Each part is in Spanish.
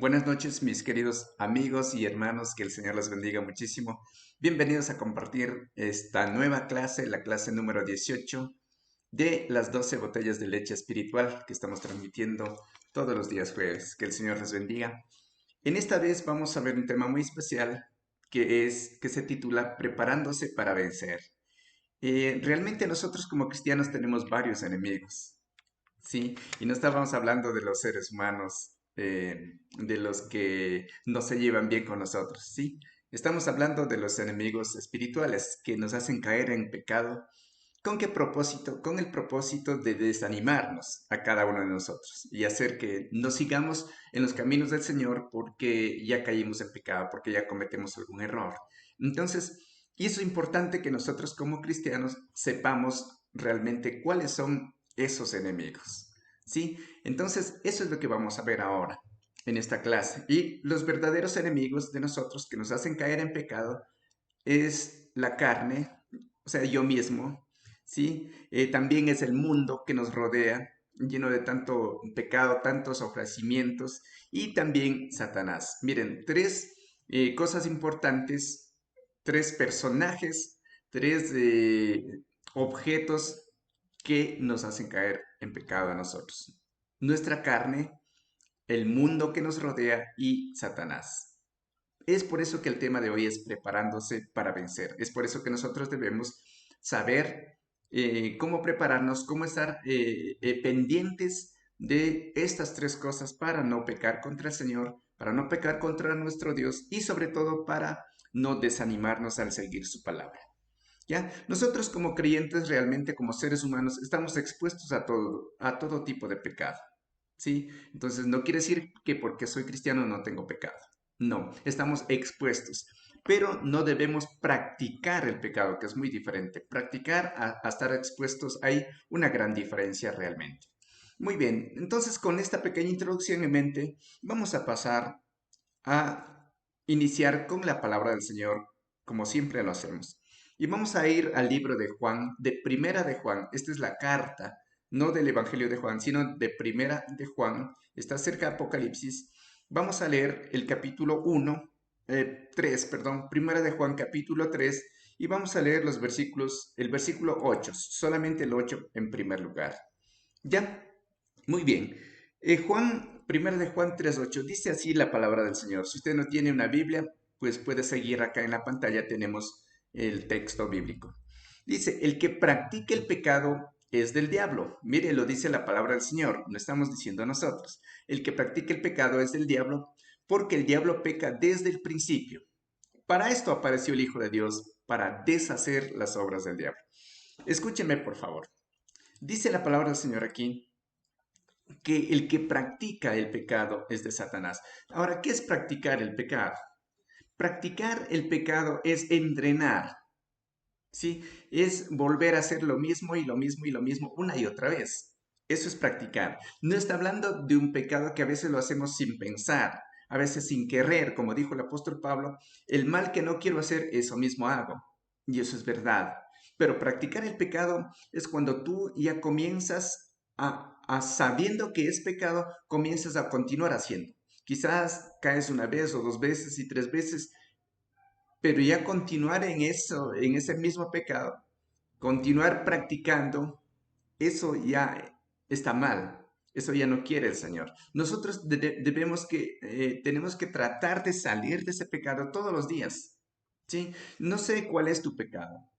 Buenas noches, mis queridos amigos y hermanos, que el Señor los bendiga muchísimo. Bienvenidos a compartir esta nueva clase, la clase número 18 de las 12 botellas de leche espiritual que estamos transmitiendo todos los días jueves. Que el Señor les bendiga. En esta vez vamos a ver un tema muy especial que se titula Preparándose para vencer. Realmente nosotros como cristianos tenemos varios enemigos. Sí, y no estábamos hablando de los seres humanos, de los que no se llevan bien con nosotros, ¿sí? Estamos hablando de los enemigos espirituales que nos hacen caer en pecado. ¿Con qué propósito? Con el propósito de desanimarnos a cada uno de nosotros y hacer que no sigamos en los caminos del Señor porque ya caímos en pecado, porque ya cometemos algún error. Entonces, y es importante que nosotros como cristianos sepamos realmente cuáles son esos enemigos. ¿Sí? Entonces, eso es lo que vamos a ver ahora en esta clase. Y los verdaderos enemigos de nosotros que nos hacen caer en pecado es la carne, o sea, yo mismo, ¿sí? También es el mundo que nos rodea, lleno de tanto pecado, tantos ofrecimientos, y también Satanás. Miren, tres cosas importantes, tres personajes, tres objetos que nos hacen caer en pecado a nosotros. Nuestra carne, el mundo que nos rodea y Satanás. Es por eso que el tema de hoy es preparándose para vencer. Es por eso que nosotros debemos saber cómo prepararnos, cómo estar pendientes de estas tres cosas para no pecar contra el Señor, para no pecar contra nuestro Dios y sobre todo para no desanimarnos al seguir su palabra. ¿Ya? Nosotros como creyentes realmente como seres humanos estamos expuestos a todo tipo de pecado. ¿Sí? Entonces no quiere decir que porque soy cristiano no tengo pecado. No, estamos expuestos, pero no debemos practicar el pecado, que es muy diferente. Practicar a estar expuestos hay una gran diferencia realmente. Muy bien, entonces con esta pequeña introducción en mente, vamos a pasar a iniciar con la palabra del Señor, como siempre lo hacemos. Y vamos a ir al libro de Juan, de Primera de Juan. Esta es la carta, no del Evangelio de Juan, sino de Primera de Juan. Está cerca de Apocalipsis. Vamos a leer el capítulo 1, 3, perdón, Primera de Juan capítulo 3, y vamos a leer los versículos, el versículo 8, solamente el 8 en primer lugar. ¿Ya? Muy bien. Primero de Juan 3:8, dice así la palabra del Señor. Si usted no tiene una Biblia, pues puede seguir acá en la pantalla, tenemos el texto bíblico. Dice, el que practica el pecado es del diablo. Mire, lo dice la palabra del Señor, no estamos diciendo nosotros. El que practica el pecado es del diablo, porque el diablo peca desde el principio. Para esto apareció el Hijo de Dios, para deshacer las obras del diablo. Escúcheme, por favor. Dice la palabra del Señor aquí que el que practica el pecado es de Satanás. Ahora, ¿qué es practicar el pecado? Practicar el pecado es entrenar, ¿sí? Es volver a hacer lo mismo y lo mismo y lo mismo una y otra vez. Eso es practicar. No está hablando de un pecado que a veces lo hacemos sin pensar, a veces sin querer, como dijo el apóstol Pablo, el mal que no quiero hacer, eso mismo hago. Y eso es verdad. Pero practicar el pecado es cuando tú ya comienzas sabiendo que es pecado, comienzas a continuar haciendo. Quizás caes una vez o dos veces y tres veces, pero ya continuar en eso, en ese mismo pecado, continuar practicando, eso ya está mal. Eso ya no quiere el Señor. Nosotros tenemos que tratar de salir de ese pecado todos los días. ¿Sí? No sé cuál es tu pecado.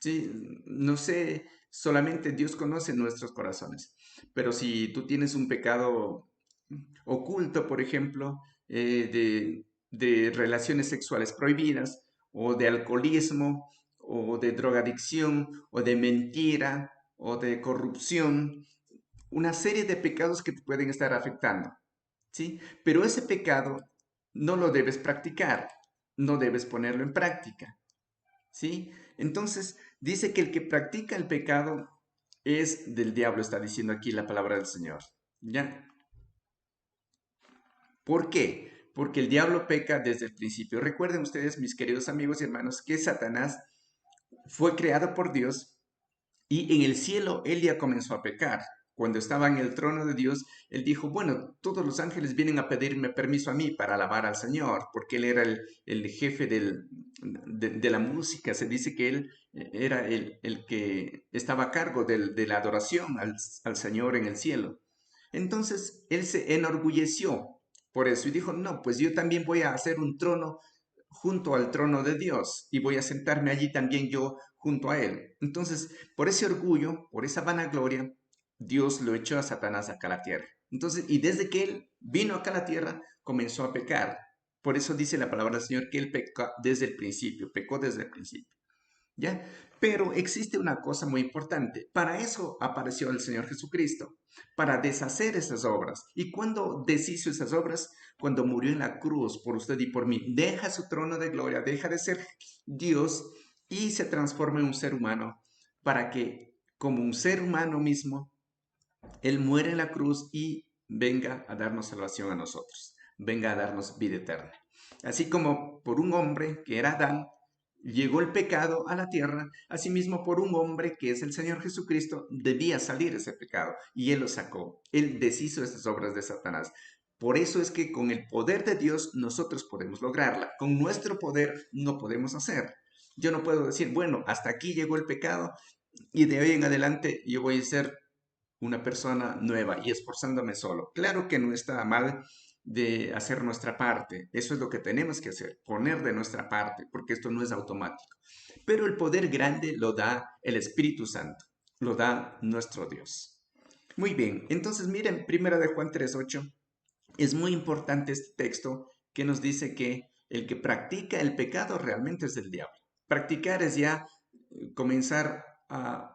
¿Sí? No sé, solamente Dios conoce nuestros corazones. Pero si tú tienes un pecado oculto, por ejemplo, de relaciones sexuales prohibidas, o de alcoholismo, o de drogadicción, o de mentira, o de corrupción, una serie de pecados que te pueden estar afectando, ¿sí? Pero ese pecado no lo debes practicar, no debes ponerlo en práctica, ¿sí? Entonces, dice que el que practica el pecado es del diablo, está diciendo aquí la palabra del Señor, ¿ya? ¿Por qué? Porque el diablo peca desde el principio. Recuerden ustedes, mis queridos amigos y hermanos, que Satanás fue creado por Dios y en el cielo él ya comenzó a pecar. cuando estaba en el trono de Dios, él dijo, bueno, todos los ángeles vienen a pedirme permiso a mí para alabar al Señor, porque él era el jefe de la música. Se dice que él era el que estaba a cargo de la adoración al Señor en el cielo. Entonces, él se enorgulleció por eso y dijo, no, pues yo también voy a hacer un trono junto al trono de Dios y voy a sentarme allí también yo junto a él. Entonces, por ese orgullo, por esa vanagloria, Dios lo echó a Satanás acá a la tierra. Entonces, y desde que él vino acá a la tierra, comenzó a pecar. Por eso dice la palabra del Señor que él pecó desde el principio, pecó desde el principio. ¿Ya? Pero existe una cosa muy importante. Para eso apareció el Señor Jesucristo, para deshacer esas obras. ¿Y cuando deshizo esas obras? Cuando murió en la cruz por usted y por mí. Deja su trono de gloria, deja de ser Dios y se transforma en un ser humano para que, como un ser humano mismo, Él muere en la cruz y venga a darnos salvación a nosotros, venga a darnos vida eterna. Así como por un hombre que era Adán, llegó el pecado a la tierra, asimismo por un hombre que es el Señor Jesucristo, debía salir ese pecado y Él lo sacó. Él deshizo esas obras de Satanás. Por eso es que con el poder de Dios nosotros podemos lograrla. Con nuestro poder no podemos hacer. Yo no puedo decir, bueno, hasta aquí llegó el pecado y de hoy en adelante yo voy a ser una persona nueva y esforzándome solo. Claro que no está mal de hacer nuestra parte. Eso es lo que tenemos que hacer, poner de nuestra parte, porque esto no es automático. Pero el poder grande lo da el Espíritu Santo, lo da nuestro Dios. Muy bien, entonces miren, Primera de Juan 3:8, es muy importante este texto que nos dice que el que practica el pecado realmente es del diablo. Practicar es ya comenzar a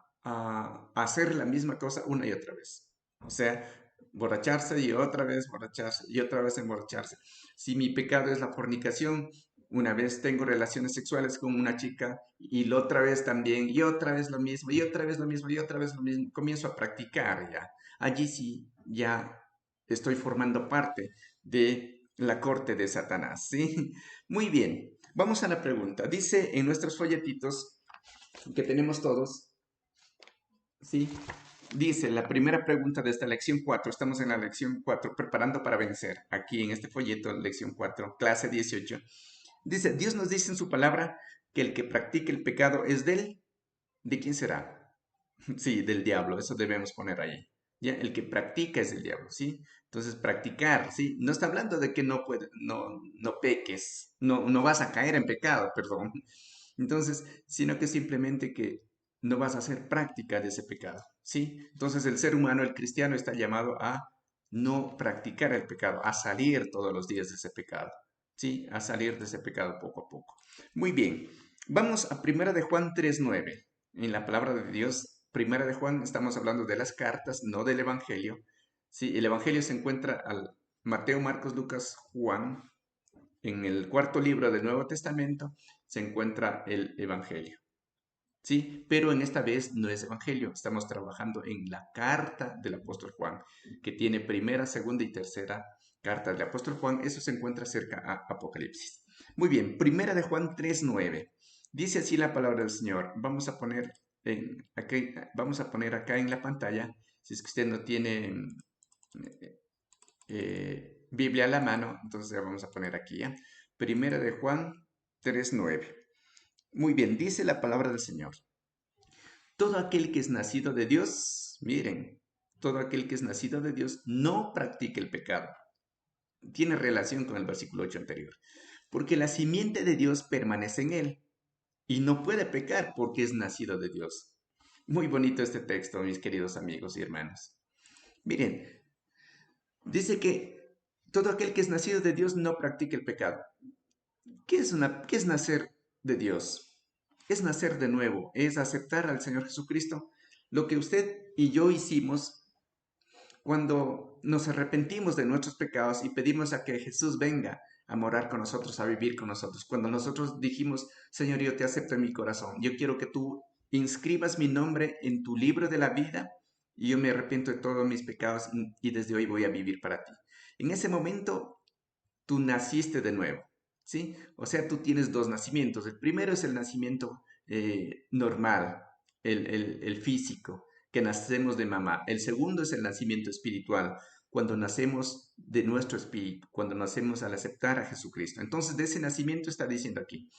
hacer la misma cosa una y otra vez. O sea, borracharse y otra vez borracharse y otra vez emborracharse. Si mi pecado es la fornicación, una vez tengo relaciones sexuales con una chica y la otra vez también, y otra vez lo mismo, y otra vez lo mismo, y otra vez lo mismo, comienzo a practicar ya. Allí sí, ya estoy formando parte de la corte de Satanás, ¿sí? Muy bien, vamos a la pregunta. Dice en nuestros folletitos que tenemos todos, ¿sí? Dice la primera pregunta de esta lección 4, estamos en la lección 4, preparando para vencer, aquí en este folleto, lección 4, clase 18. Dice, Dios nos dice en su palabra que el que practique el pecado es ¿de quién será? Sí, del diablo, eso debemos poner ahí. ¿Ya? El que practica es el diablo, ¿sí? Entonces, practicar, ¿sí? No está hablando de que no peques, no vas a caer en pecado, perdón. Entonces, sino que simplemente que no vas a hacer práctica de ese pecado, ¿sí? Entonces, el ser humano, el cristiano, está llamado a no practicar el pecado, a salir todos los días de ese pecado, ¿sí? A salir de ese pecado poco a poco. Muy bien, vamos a Primera de Juan 3:9. En la palabra de Dios, Primera de Juan, estamos hablando de las cartas, no del Evangelio. Sí, el Evangelio se encuentra al Mateo, Marcos, Lucas, Juan. En el cuarto libro del Nuevo Testamento se encuentra el Evangelio. Sí, pero en esta vez no es Evangelio, estamos trabajando en la carta del apóstol Juan, que tiene primera, segunda y tercera carta del apóstol Juan. Eso se encuentra cerca a Apocalipsis. Muy bien, Primera de Juan 3:9. Dice así la palabra del Señor. Vamos a poner acá en la pantalla, si es que usted no tiene Biblia a la mano, entonces la vamos a poner aquí, ¿ya? Primera de Juan 3:9. Muy bien, dice la palabra del Señor. Todo aquel que es nacido de Dios, miren, todo aquel que es nacido de Dios no practica el pecado. Tiene relación con el versículo 8 anterior. Porque la simiente de Dios permanece en él y no puede pecar porque es nacido de Dios. Muy bonito este texto, mis queridos amigos y hermanos. Miren, dice que todo aquel que es nacido de Dios no practica el pecado. ¿Qué es nacer de Dios? Es nacer de nuevo, es aceptar al Señor Jesucristo. Lo que usted y yo hicimos cuando nos arrepentimos de nuestros pecados y pedimos a que Jesús venga a morar con nosotros, a vivir con nosotros. Cuando nosotros dijimos, Señor, yo te acepto en mi corazón, yo quiero que tú inscribas mi nombre en tu libro de la vida y yo me arrepiento de todos mis pecados y desde hoy voy a vivir para ti. En ese momento, tú naciste de nuevo, ¿sí? O sea, tú tienes dos nacimientos. El primero es el nacimiento normal, el físico, que nacemos de mamá. El segundo es el nacimiento espiritual, cuando nacemos de nuestro espíritu, cuando nacemos al aceptar a Jesucristo. Entonces, de ese nacimiento está diciendo aquí.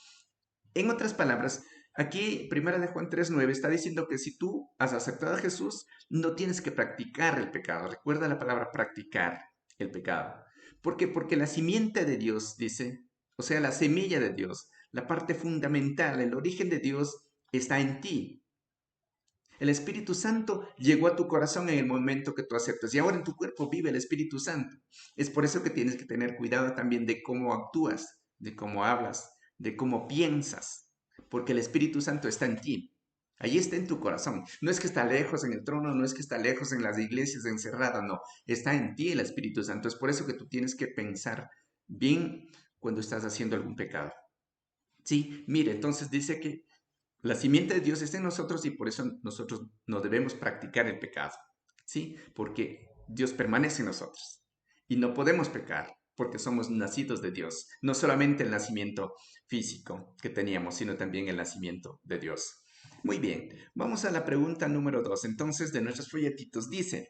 En otras palabras, aquí, primera de Juan 3:9 está diciendo que si tú has aceptado a Jesús, no tienes que practicar el pecado. Recuerda la palabra practicar el pecado. ¿Por qué? Porque la simiente de Dios, dice, o sea, la semilla de Dios, la parte fundamental, el origen de Dios está en ti. El Espíritu Santo llegó a tu corazón en el momento que tú aceptas y ahora en tu cuerpo vive el Espíritu Santo. Es por eso que tienes que tener cuidado también de cómo actúas, de cómo hablas, de cómo piensas, porque el Espíritu Santo está en ti. Allí está en tu corazón. No es que está lejos en el trono, no es que está lejos en las iglesias encerrada, no. Está en ti el Espíritu Santo. Es por eso que tú tienes que pensar bien cuando estás haciendo algún pecado. Sí, mire, entonces dice que la simiente de Dios está en nosotros y por eso nosotros no debemos practicar el pecado, ¿sí? Porque Dios permanece en nosotros y no podemos pecar porque somos nacidos de Dios. No solamente el nacimiento físico que teníamos, sino también el nacimiento de Dios. Muy bien, vamos a la pregunta número 2. Entonces, de nuestros folletitos dice,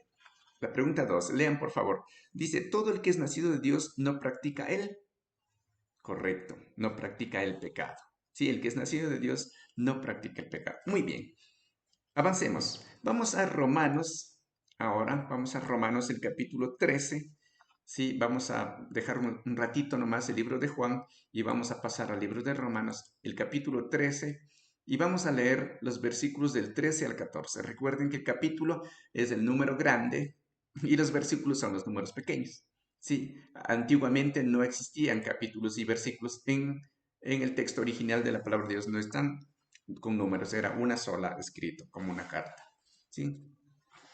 la pregunta 2, lean por favor. Dice, todo el que es nacido de Dios no practica el correcto, no practica el pecado. Sí, el que es nacido de Dios no practica el pecado. Muy bien, avancemos. Vamos a Romanos, ahora vamos a Romanos el capítulo 13. Sí, vamos a dejar un ratito nomás el libro de Juan y vamos a pasar al libro de Romanos, el capítulo 13, y vamos a leer los versículos del 13 al 14. Recuerden que el capítulo es el número grande y los versículos son los números pequeños. Sí, antiguamente no existían capítulos y versículos en el texto original de la palabra de Dios, no están con números, era una sola escrito, como una carta. ¿Sí?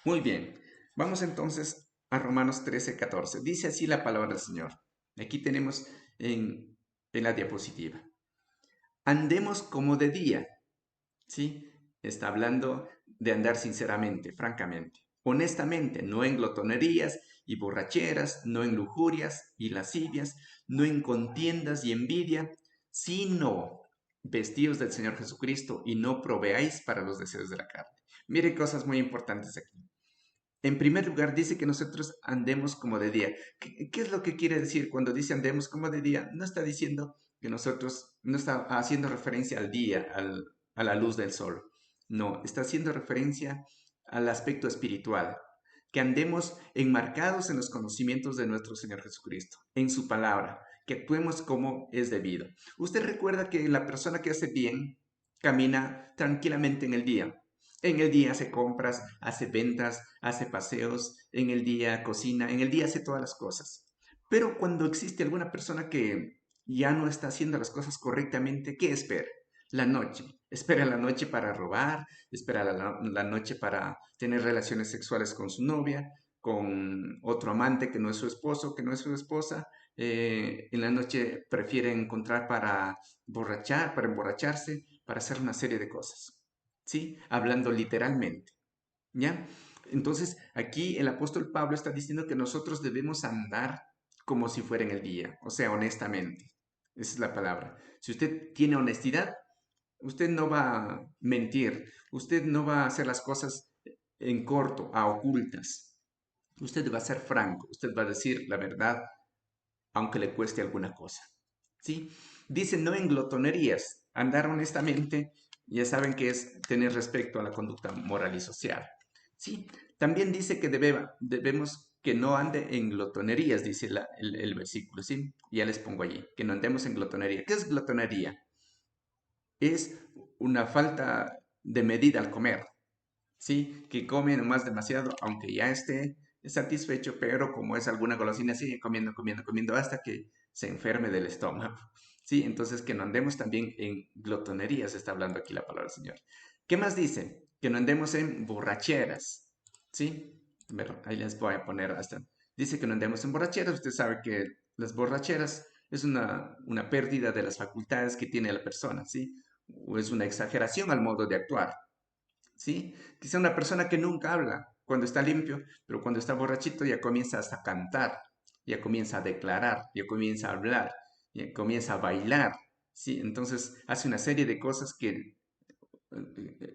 Muy bien, vamos entonces a Romanos 13:14. Dice así la palabra del Señor. Aquí tenemos en la diapositiva. Andemos como de día, ¿sí? Está hablando de andar sinceramente, francamente, honestamente, no en glotonerías y borracheras, no en lujurias y lascivias, no en contiendas y envidia, sino vestidos del Señor Jesucristo y no proveáis para los deseos de la carne. Mire cosas muy importantes aquí. En primer lugar, dice que nosotros andemos como de día. ¿Qué es lo que quiere decir cuando dice andemos como de día? No está diciendo que nosotros, no está haciendo referencia al día, a la luz del sol. No, está haciendo referencia al aspecto espiritual. Que andemos enmarcados en los conocimientos de nuestro Señor Jesucristo, en su palabra, que actuemos como es debido. Usted recuerda que la persona que hace bien camina tranquilamente en el día. En el día hace compras, hace ventas, hace paseos, en el día cocina, en el día hace todas las cosas. Pero cuando existe alguna persona que ya no está haciendo las cosas correctamente, ¿qué espera? La noche. Espera la noche para robar, espera la noche para tener relaciones sexuales con su novia, con otro amante que no es su esposo, que no es su esposa. En la noche prefiere encontrar para borrachar, para emborracharse, para hacer una serie de cosas. ¿Sí? Hablando literalmente, ¿ya? Entonces, aquí el apóstol Pablo está diciendo que nosotros debemos andar como si fuera en el día, o sea, honestamente. Esa es la palabra. Si usted tiene honestidad, usted no va a mentir, usted no va a hacer las cosas en corto, a ocultas. Usted va a ser franco, usted va a decir la verdad, aunque le cueste alguna cosa. ¿Sí? Dice no en glotonerías, andar honestamente, ya saben que es tener respecto a la conducta moral y social. ¿Sí? También dice que debemos que no ande en glotonerías, dice el versículo, ¿sí? Ya les pongo allí, que no andemos en glotonería. ¿Qué es glotonería? Es una falta de medida al comer, ¿sí? Que come nomás demasiado, aunque ya esté satisfecho, pero como es alguna golosina, sigue comiendo, comiendo, comiendo hasta que se enferme del estómago, ¿sí? Entonces, que no andemos también en glotonerías, está hablando aquí la palabra del Señor. ¿Qué más dice? Que no andemos en borracheras, ¿sí? Bueno, ahí les voy a poner hasta. Dice que no andemos en borracheras, usted sabe que las borracheras es una pérdida de las facultades que tiene la persona, ¿sí? O es una exageración al modo de actuar. ¿Sí? Quizá una persona que nunca habla cuando está limpio, pero cuando está borrachito ya comienza hasta a cantar, ya comienza a declarar, ya comienza a hablar, ya comienza a bailar, ¿sí? Entonces hace una serie de cosas que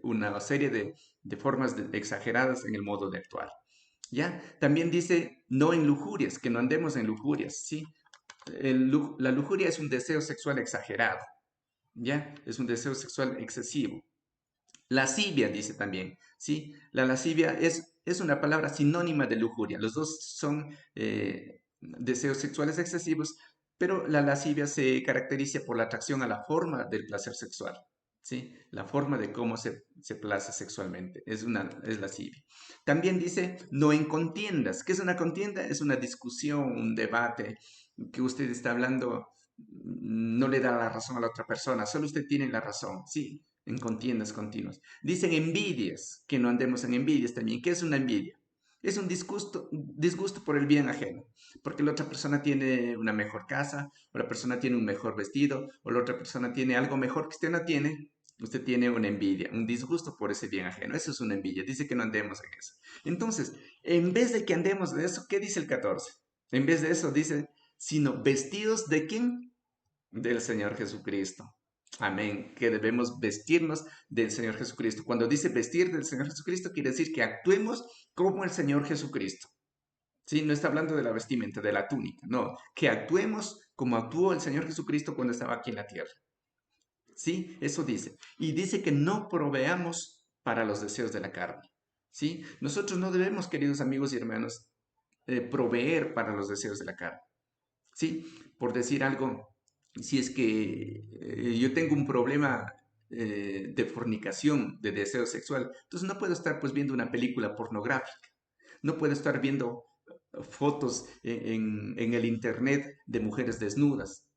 una serie de formas exageradas en el modo de actuar. ¿Ya? También dice, no en lujurias, que no andemos en lujurias, ¿sí? La lujuria es un deseo sexual exagerado, ¿ya? Es un deseo sexual excesivo. Lascivia, dice también, ¿sí? La lascivia es una palabra sinónima de lujuria. Los dos son deseos sexuales excesivos, pero la lascivia se caracteriza por la atracción a la forma del placer sexual, ¿sí? La forma de cómo se place sexualmente. Es lascivia. También dice, no en contiendas. ¿Qué es una contienda? Es una discusión, un debate que usted está hablando, no le da la razón a la otra persona, solo usted tiene la razón, ¿sí? En contiendas continuas. Dicen envidias, que no andemos en envidias también. ¿Qué es una envidia? Es un disgusto por el bien ajeno, porque la otra persona tiene una mejor casa, o la persona tiene un mejor vestido, o la otra persona tiene algo mejor que usted no tiene. Usted tiene una envidia, un disgusto por ese bien ajeno. Eso es una envidia. Dice que no andemos en eso. Entonces, en vez de que andemos de eso, ¿qué dice el 14? En vez de eso dice, sino vestidos de quién? Del Señor Jesucristo. Amén. Que debemos vestirnos del Señor Jesucristo. Cuando dice vestir del Señor Jesucristo, quiere decir que actuemos como el Señor Jesucristo. ¿Sí? No está hablando de la vestimenta, de la túnica. No, que actuemos como actuó el Señor Jesucristo cuando estaba aquí en la tierra. ¿Sí? Eso dice. Y dice que no proveamos para los deseos de la carne. ¿Sí? Nosotros no debemos, queridos amigos y hermanos, proveer para los deseos de la carne. ¿Sí? Por decir algo, si es que yo tengo un problema de fornicación, de deseo sexual, entonces no puedo estar pues viendo una película pornográfica, no puedo estar viendo fotos en el internet de mujeres desnudas,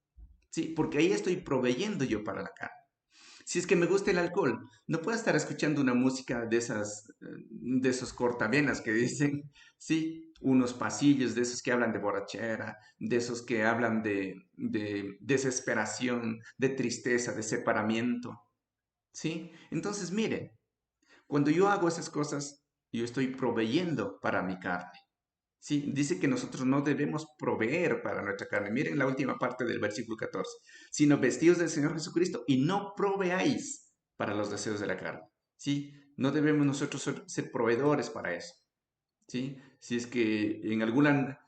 ¿sí? Porque ahí estoy proveyendo yo para la carne. Si es que me gusta el alcohol, no puedo estar escuchando una música de esas, de esos cortavenas que dicen, sí, unos pasillos de esos que hablan de borrachera, de esos que hablan de desesperación, de tristeza, de separamiento, ¿sí? Entonces, mire, cuando yo hago esas cosas, yo estoy proveyendo para mi carne. Sí, dice que nosotros no debemos proveer para nuestra carne. Miren la última parte del versículo 14. Sino vestidos del Señor Jesucristo y no proveáis para los deseos de la carne. Sí, no debemos nosotros ser proveedores para eso. Sí, si es que en alguna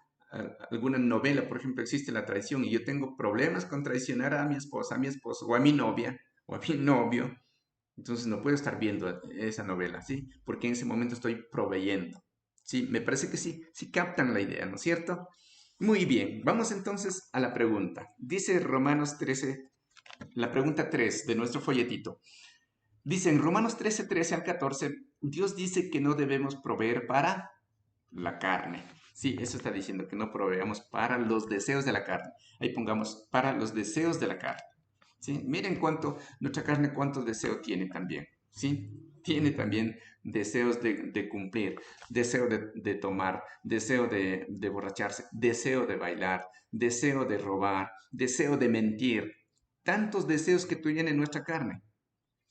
novela, por ejemplo, existe la traición y yo tengo problemas con traicionar a mi esposa, a mi esposo o a mi novia o a mi novio, entonces no puedo estar viendo esa novela, ¿sí? Porque en ese momento estoy proveyendo. Sí, me parece que sí, sí captan la idea, ¿no es cierto? Muy bien, vamos entonces a la pregunta. Dice Romanos 13, la pregunta 3 de nuestro folletito. Dice en Romanos 13, 13 al 14, Dios dice que no debemos proveer para la carne. Sí, eso está diciendo que no proveamos para los deseos de la carne. Ahí pongamos para los deseos de la carne. ¿Sí? Miren nuestra carne cuánto deseo tiene también, ¿sí? Tiene también deseos de cumplir, deseo de tomar, deseo de borracharse, deseo de bailar, deseo de robar, deseo de mentir. Tantos deseos que tiene nuestra carne.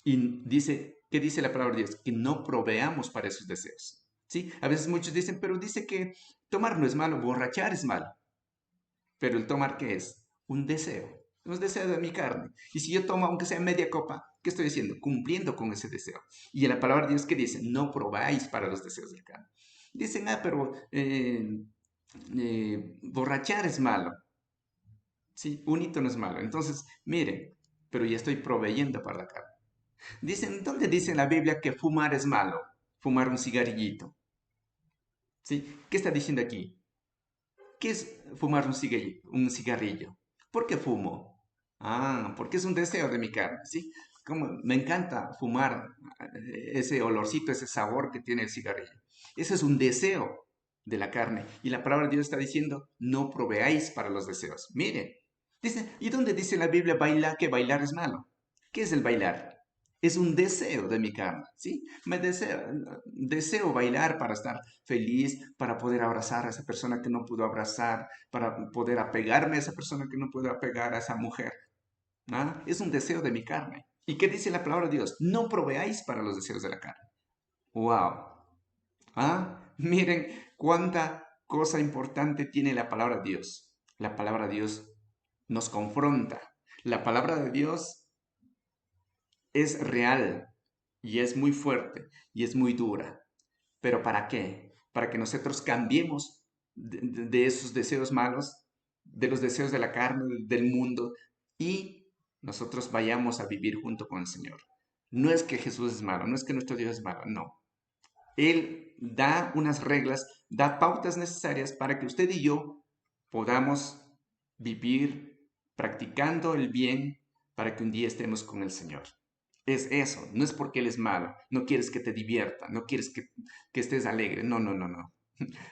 Y dice, ¿qué dice la palabra de Dios? Que no proveamos para esos deseos. ¿Sí? A veces muchos dicen, pero dice que tomar no es malo, borrachar es malo. Pero el tomar, ¿qué es? Un deseo. Un deseo de mi carne. Y si yo tomo, aunque sea media copa, ¿qué estoy haciendo? Cumpliendo con ese deseo. Y en la palabra de Dios, ¿qué dice? No probáis para los deseos de la carne. Dicen, pero borrachar es malo. Sí, un hito no es malo. Entonces, miren, pero ya estoy proveyendo para la carne. Dicen, ¿dónde dice en la Biblia que fumar es malo? Fumar un cigarrillito. ¿Sí? ¿Qué está diciendo aquí? ¿Qué es fumar un cigarrillo? ¿Por qué fumo? Ah, porque es un deseo de mi carne, ¿sí? Como me encanta fumar ese olorcito, ese sabor que tiene el cigarrillo. Ese es un deseo de la carne. Y la palabra de Dios está diciendo, no proveáis para los deseos. Mire, dice, ¿y dónde dice la Biblia que bailar es malo? ¿Qué es el bailar? Es un deseo de mi carne, ¿sí? Deseo bailar para estar feliz, para poder abrazar a esa persona que no pudo abrazar, para poder apegarme a esa persona que no pudo apegar a esa mujer. ¿Ah? Es un deseo de mi carne. ¿Y qué dice la palabra de Dios? No proveáis para los deseos de la carne. ¡Wow! ¿Ah? Miren cuánta cosa importante tiene la palabra de Dios. La palabra de Dios nos confronta. La palabra de Dios es real. y es muy fuerte y es muy dura. ¿Pero para qué? Para que nosotros cambiemos de esos deseos malos, de los deseos de la carne, del mundo, y nosotros vayamos a vivir junto con el Señor. No es que Jesús es malo, no es que nuestro Dios es malo, no. Él da unas reglas, da pautas necesarias para que usted y yo podamos vivir practicando el bien para que un día estemos con el Señor. Es eso, no es porque Él es malo, no quieres que te divierta, no quieres que estés alegre, no, no, no, no.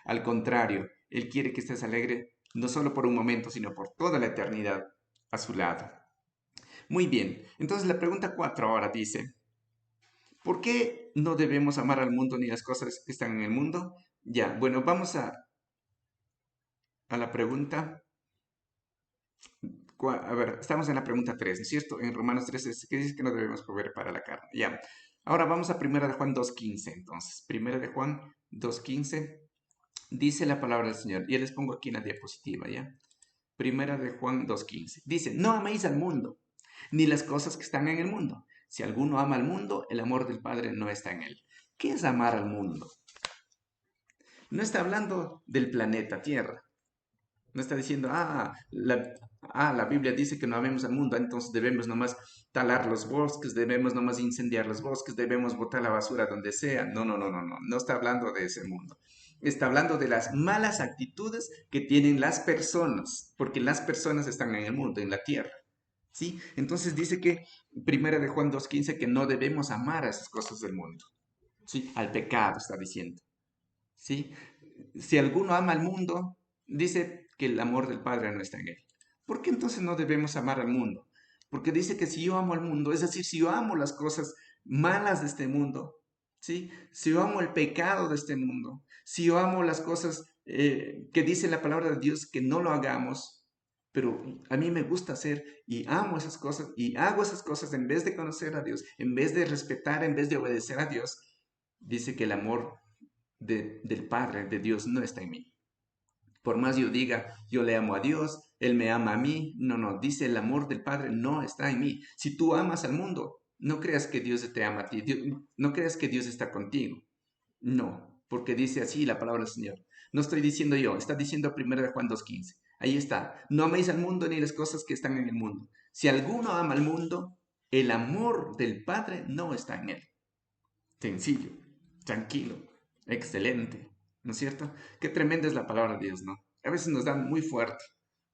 Al contrario, Él quiere que estés alegre no solo por un momento, sino por toda la eternidad a su lado. Muy bien, entonces la pregunta 4 ahora dice, ¿por qué no debemos amar al mundo ni las cosas que están en el mundo? Ya, bueno, vamos a la pregunta. A ver, estamos en la pregunta 3, ¿no es cierto? En Romanos 3 que dice que no debemos comer para la carne. Ya. Ahora vamos a Primera de Juan 2.15. Entonces, Primera de Juan 2.15 dice la palabra del Señor. Y les pongo aquí en la diapositiva, ¿ya? Primera de Juan 2.15. Dice, no améis al mundo, ni las cosas que están en el mundo. Si alguno ama al mundo, el amor del Padre no está en él. ¿Qué es amar al mundo? No está hablando del planeta Tierra. No está diciendo, la Biblia dice que no amemos al mundo, entonces debemos nomás talar los bosques, debemos nomás incendiar los bosques, debemos botar la basura donde sea. No, no, no, no, no. No está hablando de ese mundo. Está hablando de las malas actitudes que tienen las personas, porque las personas están en el mundo, en la tierra. ¿Sí? Entonces dice que, primera de Juan 2.15, que no debemos amar a esas cosas del mundo. ¿Sí? Al pecado está diciendo. ¿Sí? Si alguno ama al mundo, dice que el amor del Padre no está en él. ¿Por qué entonces no debemos amar al mundo? Porque dice que si yo amo al mundo, es decir, si yo amo las cosas malas de este mundo, ¿sí? Si yo amo el pecado de este mundo, si yo amo las cosas que dice la palabra de Dios que no lo hagamos, pero a mí me gusta hacer y amo esas cosas y hago esas cosas en vez de conocer a Dios, en vez de respetar, en vez de obedecer a Dios, dice que el amor del Padre, de Dios, no está en mí. Por más yo diga, yo le amo a Dios, Él me ama a mí, no, no, dice el amor del Padre no está en mí. Si tú amas al mundo, no creas que Dios te ama a ti, no creas que Dios está contigo. No, porque dice así la palabra del Señor. No estoy diciendo yo, está diciendo 1 de Juan 2.15. Ahí está, no améis al mundo ni las cosas que están en el mundo. Si alguno ama al mundo, el amor del Padre no está en él. Sencillo, tranquilo, excelente, ¿no es cierto? Qué tremenda es la palabra de Dios, ¿no? A veces nos dan muy fuerte,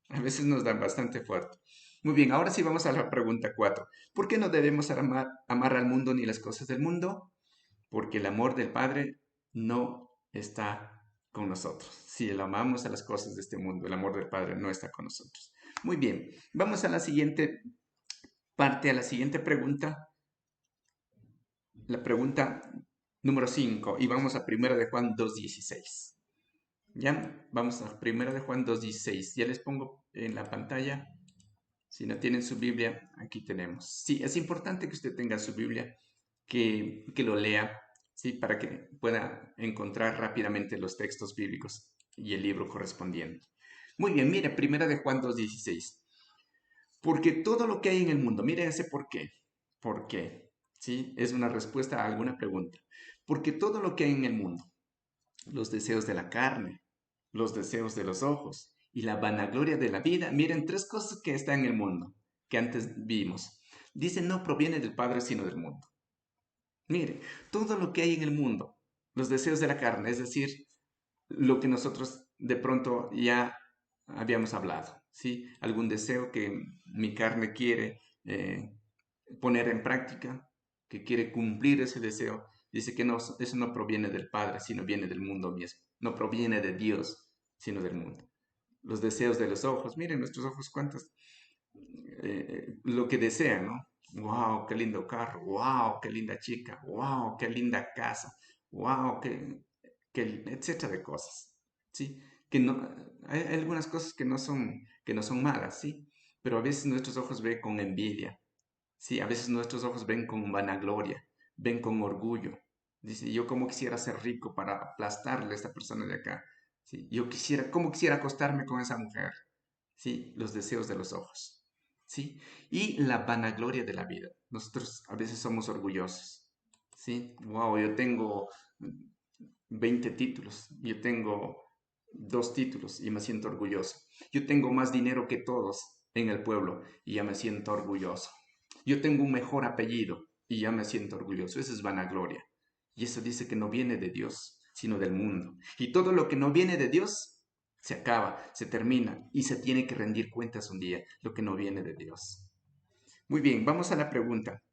a veces nos dan bastante fuerte. Muy bien, ahora sí vamos a la pregunta 4. ¿Por qué no debemos amar al mundo ni las cosas del mundo? Porque el amor del Padre no está con nosotros. Si lo amamos a las cosas de este mundo, el amor del Padre no está con nosotros. Muy bien, vamos a la siguiente parte, a la siguiente pregunta. La pregunta número 5 y vamos a Primera de Juan 2.16. ¿Ya? Vamos a Primera de Juan 2.16. Ya les pongo en la pantalla. Si no tienen su Biblia, aquí tenemos. Sí, es importante que usted tenga su Biblia, que lo lea, ¿sí? Para que pueda encontrar rápidamente los textos bíblicos y el libro correspondiente. Muy bien, mire, Primera de Juan 2.16. Porque todo lo que hay en el mundo, mire ese por qué. ¿Por qué? ¿Sí? Es una respuesta a alguna pregunta. Porque todo lo que hay en el mundo, los deseos de la carne, los deseos de los ojos y la vanagloria de la vida, miren, tres cosas que están en el mundo, que antes vimos. Dice, no proviene del Padre, sino del mundo. Mire, todo lo que hay en el mundo, los deseos de la carne, es decir, lo que nosotros de pronto ya habíamos hablado, ¿sí? Algún deseo que mi carne quiere poner en práctica, que quiere cumplir ese deseo, dice que no, eso no proviene del Padre, sino viene del mundo mismo, no proviene de Dios, sino del mundo. Los deseos de los ojos, miren nuestros ojos cuántas, lo que desean, ¿no? Wow, qué lindo carro, wow, qué linda chica, wow, qué linda casa, wow, etcétera de cosas, ¿sí? Que no, hay algunas cosas que no son malas, ¿sí? Pero a veces nuestros ojos ven con envidia, ¿sí? A veces nuestros ojos ven con vanagloria, ven con orgullo. Dice, yo como quisiera ser rico para aplastarle a esta persona de acá, ¿sí? Yo quisiera, cómo quisiera acostarme con esa mujer, ¿sí? Los deseos de los ojos, ¿sí? Y la vanagloria de la vida. Nosotros a veces somos orgullosos, Sí, wow, yo tengo 20 títulos, yo tengo 2 títulos y me siento orgulloso. Yo tengo más dinero que todos en el pueblo y ya me siento orgulloso. Yo tengo un mejor apellido y ya me siento orgulloso. Eso es vanagloria. Y eso dice que no viene de Dios, sino del mundo. Y todo lo que no viene de Dios se acaba, se termina y se tiene que rendir cuentas un día, lo que no viene de Dios. Muy bien, vamos a la pregunta.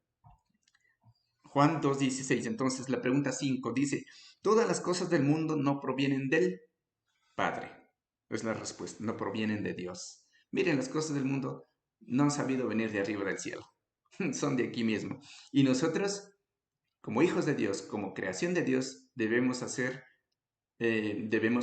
Juan 2:16. Entonces, la pregunta 5 dice, todas las cosas del mundo no provienen del Padre. Es la respuesta, no provienen de Dios. Miren, las cosas del mundo no han sabido venir de arriba del cielo, son de aquí mismo. Y nosotros, como hijos de Dios, como creación de Dios, debemos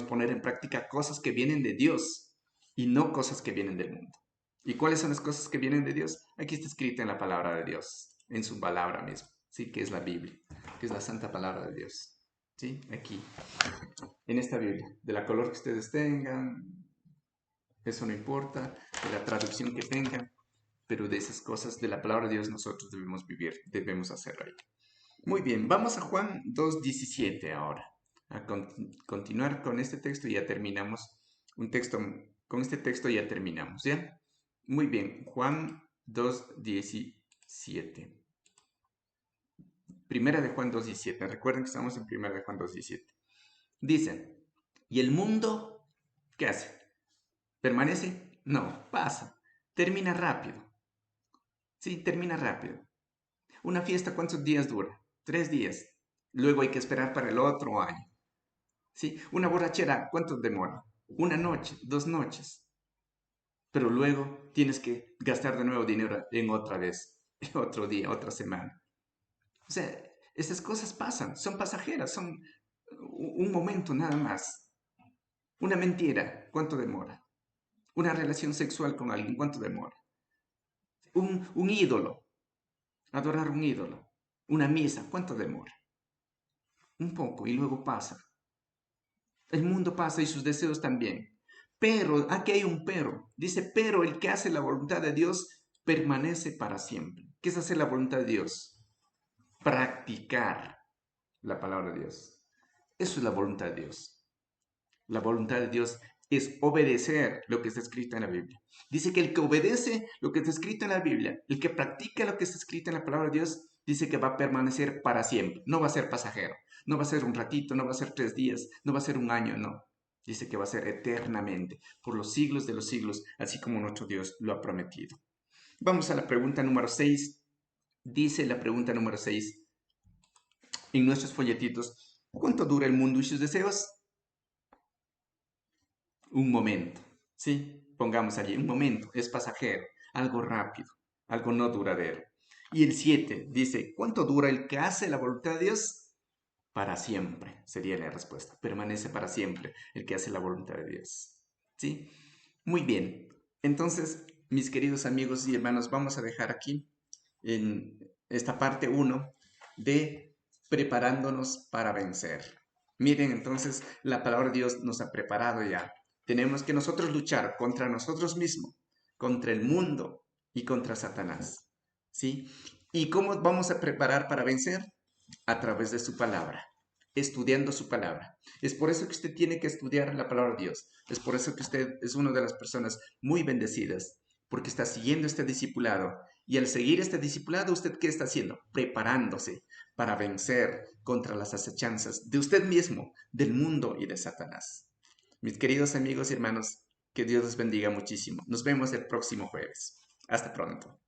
poner en práctica cosas que vienen de Dios y no cosas que vienen del mundo. ¿Y cuáles son las cosas que vienen de Dios? Aquí está escrito en la palabra de Dios, en su palabra misma, ¿sí? Que es la Biblia, que es la santa palabra de Dios, ¿sí? Aquí, en esta Biblia, de la color que ustedes tengan, eso no importa, de la traducción que tengan, pero de esas cosas de la palabra de Dios nosotros debemos vivir, debemos hacerlo ahí. Muy bien, vamos a Juan 2:17 ahora. A continuar con este texto y ya terminamos. Un texto, con este texto ya terminamos, ¿ya? Muy bien, Juan 2:17. Primera de Juan 2:17. Recuerden que estamos en Primera de Juan 2:17. Dice, ¿y el mundo qué hace? ¿Permanece? No, pasa. Termina rápido. Sí, termina rápido. Una fiesta, ¿cuántos días dura? 3 días. Luego hay que esperar para el otro año. Sí, una borrachera, ¿cuánto demora? Una noche, 2 noches. Pero luego tienes que gastar de nuevo dinero en otra vez, otro día, otra semana. O sea, esas cosas pasan, son pasajeras, son un momento nada más. Una mentira, ¿cuánto demora? Una relación sexual con alguien, ¿cuánto demora? Un ídolo, adorar un ídolo. Una misa, ¿cuánto demora? Un poco y luego pasa. El mundo pasa y sus deseos también. Pero, aquí hay un pero. Dice, pero el que hace la voluntad de Dios permanece para siempre. ¿Qué es hacer la voluntad de Dios? Practicar la palabra de Dios. Eso es la voluntad de Dios. La voluntad de Dios es obedecer lo que está escrito en la Biblia. Dice que el que obedece lo que está escrito en la Biblia, el que practica lo que está escrito en la palabra de Dios, dice que va a permanecer para siempre. No va a ser pasajero. No va a ser un ratito, no va a ser 3 días, no va a ser un año, no. Dice que va a ser eternamente, por los siglos de los siglos, así como nuestro Dios lo ha prometido. Vamos a la pregunta número 6. Dice la pregunta número 6 en nuestros folletitos. ¿Cuánto dura el mundo y sus deseos? Un momento, ¿sí? Pongamos allí, un momento, es pasajero, algo rápido, algo no duradero. Y el 7 dice, ¿cuánto dura el que hace la voluntad de Dios? Para siempre, sería la respuesta. Permanece para siempre el que hace la voluntad de Dios. ¿Sí? Muy bien. Entonces, mis queridos amigos y hermanos, vamos a dejar aquí en esta parte 1 de preparándonos para vencer. Miren, entonces la palabra de Dios nos ha preparado ya. Tenemos que nosotros luchar contra nosotros mismos, contra el mundo y contra Satanás. ¿Sí? ¿Y cómo vamos a preparar para vencer? A través de su palabra, estudiando su palabra. Es por eso que usted tiene que estudiar la palabra de Dios. Es por eso que usted es una de las personas muy bendecidas, porque está siguiendo este discipulado. Y al seguir este discipulado, ¿usted qué está haciendo? Preparándose para vencer contra las acechanzas de usted mismo, del mundo y de Satanás. Mis queridos amigos y hermanos, que Dios los bendiga muchísimo. Nos vemos el próximo jueves. Hasta pronto.